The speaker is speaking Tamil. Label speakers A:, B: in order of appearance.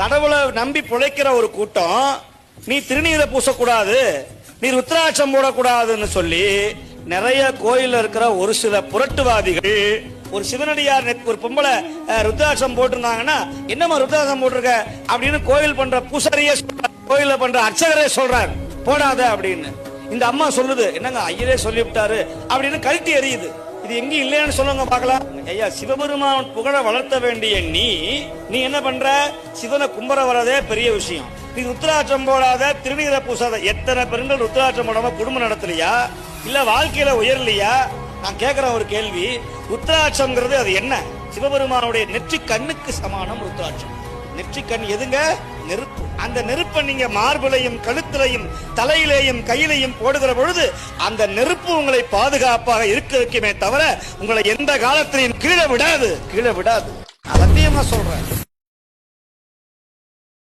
A: கடவுளை நம்பி பிழைக்கிற ஒரு கூட்டம் நீ திருநீரை பூசக்கூடாது, நீ ருத்ராட்சம் போடக்கூடாதுன்னு சொல்லி நிறைய கோயில்ல இருக்கிற ஒரு சில புரட்டுவாதிகள் ஒரு சிவனடியார் ஒரு பொம்பளை ருத்ராட்சம் போட்டிருந்தாங்கன்னா என்னமா ருத்ராட்சம் போட்டிருக்க அப்படின்னு கோயில் பண்ற பூசாரியே சொல்றார், கோயில பண்ற அர்ச்சகரே சொல்றார் போடாத அப்படின்னு. இந்த அம்மா சொல்லுது என்னங்க ஐயரே சொல்லிவிட்டாரு அப்படின்னு கழட்டி எறியுது. இது எங்கேயும் இல்லையான்னு சொல்லுங்க பாக்கலாம். ஐயா, சிவபெருமான் புகழ வளர்த்த வேண்டிய நீ என்ன பண்ற? சிவனை கும்பர வரதே பெரிய விஷயம். நீ ருத்ராட்சம் போடாத, திருநீரை பூசாத. எத்தனை பெண்கள் ருத்ராட்சம் போடாம குடும்பம் நடத்தலையா? இல்ல வாழ்க்கையில உயரலையா? நான் கேட்கிற ஒரு கேள்வி, ருத்ராட்சம்ங்கிறது அது என்ன? சிவபெருமானுடைய நெற்றி கண்ணுக்கு சமானம் ருத்ராட்சம். நெற்றி கண் எதுங்க? நெருப்பு. அந்த நெருப்பை நீங்க மார்பிலையும் கழுத்திலையும் தலையிலையும் கையிலையும் போடுகிற பொழுது அந்த நெருப்பு உங்களை பாதுகாப்பாக இருக்க வைக்குமே தவிர உங்களை எந்த காலத்திலையும் கீழே விடாது. சத்தியமா சொல்றேன்.